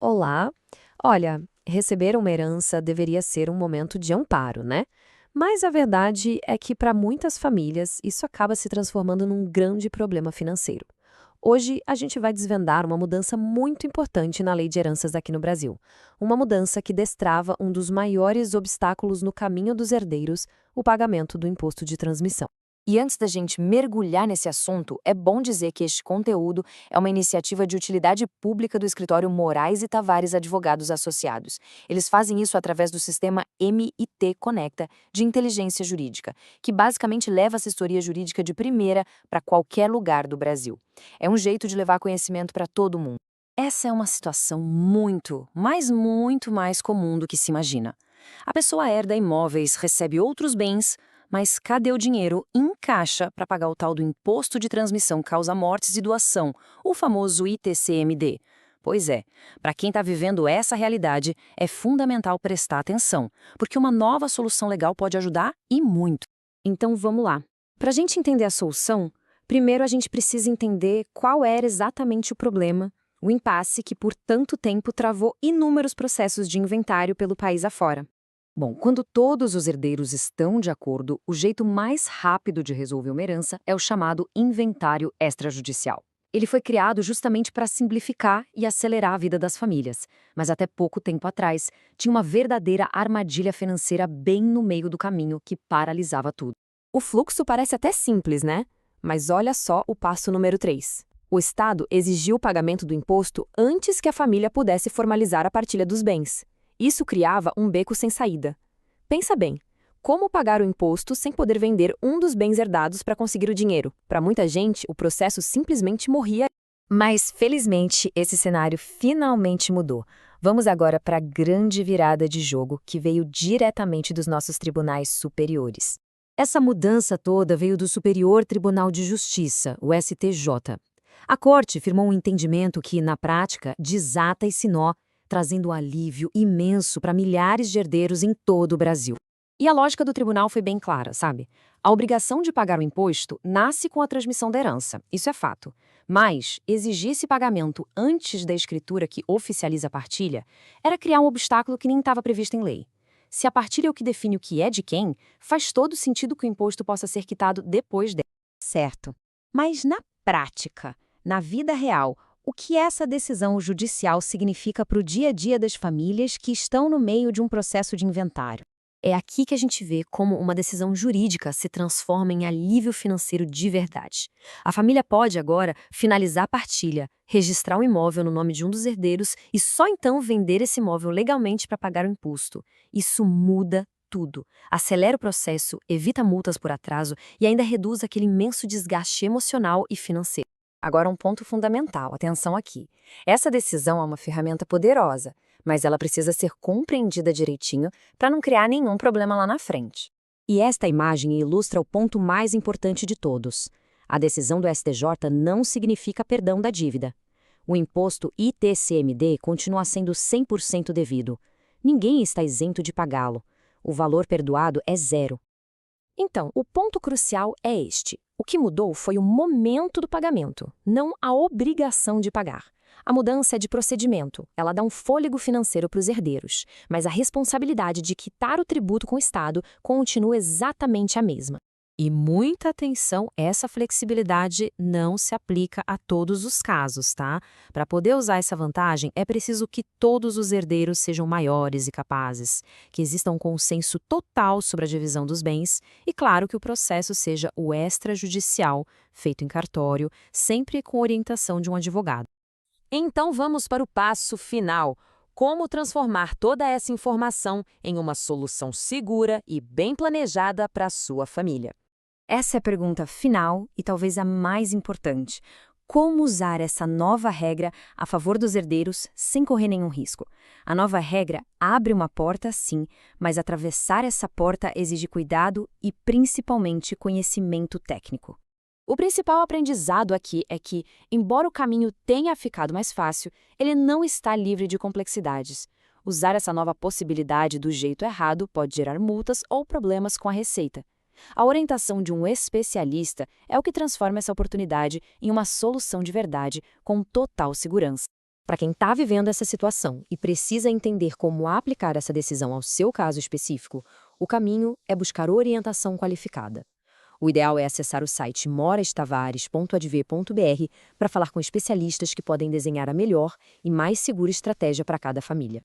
Olá. Olha, receber uma herança deveria ser um momento de amparo, né? Mas a verdade é que, para muitas famílias, isso acaba se transformando num grande problema financeiro. Hoje, a gente vai desvendar uma mudança muito importante na lei de heranças aqui no Brasil. Uma mudança que destrava um dos maiores obstáculos no caminho dos herdeiros, o pagamento do imposto de transmissão. E antes da gente mergulhar nesse assunto, é bom dizer que este conteúdo é uma iniciativa de utilidade pública do escritório Moraes e Tavares Advogados Associados. Eles fazem isso através do sistema MIT Conecta de inteligência jurídica, que basicamente leva assessoria jurídica de primeira para qualquer lugar do Brasil. É um jeito de levar conhecimento para todo mundo. Essa é uma situação muito, mas muito mais comum do que se imagina. A pessoa herda imóveis, recebe outros bens, mas cadê o dinheiro em caixa para pagar o tal do Imposto de Transmissão Causa-Mortes e Doação, o famoso ITCMD? Pois é, para quem está vivendo essa realidade, é fundamental prestar atenção, porque uma nova solução legal pode ajudar e muito. Então vamos lá. Para a gente entender a solução, primeiro a gente precisa entender qual era exatamente o problema, o impasse que por tanto tempo travou inúmeros processos de inventário pelo país afora. Bom, quando todos os herdeiros estão de acordo, o jeito mais rápido de resolver uma herança é o chamado inventário extrajudicial. Ele foi criado justamente para simplificar e acelerar a vida das famílias, mas até pouco tempo atrás tinha uma verdadeira armadilha financeira bem no meio do caminho que paralisava tudo. O fluxo parece até simples, né? Mas olha só o passo número 3. O Estado exigiu o pagamento do imposto antes que a família pudesse formalizar a partilha dos bens. Isso criava um beco sem saída. Pensa bem, como pagar o imposto sem poder vender um dos bens herdados para conseguir o dinheiro? Para muita gente, o processo simplesmente morria. Mas, felizmente, esse cenário finalmente mudou. Vamos agora para a grande virada de jogo que veio diretamente dos nossos tribunais superiores. Essa mudança toda veio do Superior Tribunal de Justiça, o STJ. A Corte firmou um entendimento que, na prática, desata esse nó, trazendo um alívio imenso para milhares de herdeiros em todo o Brasil. E a lógica do tribunal foi bem clara, sabe? A obrigação de pagar o imposto nasce com a transmissão da herança, isso é fato. Mas exigir esse pagamento antes da escritura que oficializa a partilha era criar um obstáculo que nem estava previsto em lei. Se a partilha é o que define o que é de quem, faz todo sentido que o imposto possa ser quitado depois dela. Certo. Mas na prática, na vida real, o que essa decisão judicial significa para o dia a dia das famílias que estão no meio de um processo de inventário? É aqui que a gente vê como uma decisão jurídica se transforma em alívio financeiro de verdade. A família pode agora finalizar a partilha, registrar o imóvel no nome de um dos herdeiros e só então vender esse imóvel legalmente para pagar o imposto. Isso muda tudo. Acelera o processo, evita multas por atraso e ainda reduz aquele imenso desgaste emocional e financeiro. Agora um ponto fundamental, atenção aqui. Essa decisão é uma ferramenta poderosa, mas ela precisa ser compreendida direitinho para não criar nenhum problema lá na frente. E esta imagem ilustra o ponto mais importante de todos. A decisão do STJ não significa perdão da dívida. O imposto ITCMD continua sendo 100% devido. Ninguém está isento de pagá-lo. O valor perdoado é zero. Então, o ponto crucial é este. O que mudou foi o momento do pagamento, não a obrigação de pagar. A mudança é de procedimento, ela dá um fôlego financeiro para os herdeiros, mas a responsabilidade de quitar o tributo com o Estado continua exatamente a mesma. E muita atenção, essa flexibilidade não se aplica a todos os casos, tá? Para poder usar essa vantagem, é preciso que todos os herdeiros sejam maiores e capazes, que exista um consenso total sobre a divisão dos bens e, claro, que o processo seja o extrajudicial, feito em cartório, sempre com orientação de um advogado. Então vamos para o passo final. Como transformar toda essa informação em uma solução segura e bem planejada para a sua família? Essa é a pergunta final e talvez a mais importante. Como usar essa nova regra a favor dos herdeiros sem correr nenhum risco? A nova regra abre uma porta, sim, mas atravessar essa porta exige cuidado e, principalmente, conhecimento técnico. O principal aprendizado aqui é que, embora o caminho tenha ficado mais fácil, ele não está livre de complexidades. Usar essa nova possibilidade do jeito errado pode gerar multas ou problemas com a receita. A orientação de um especialista é o que transforma essa oportunidade em uma solução de verdade com total segurança. Para quem está vivendo essa situação e precisa entender como aplicar essa decisão ao seu caso específico, o caminho é buscar orientação qualificada. O ideal é acessar o site morastavares.adv.br para falar com especialistas que podem desenhar a melhor e mais segura estratégia para cada família.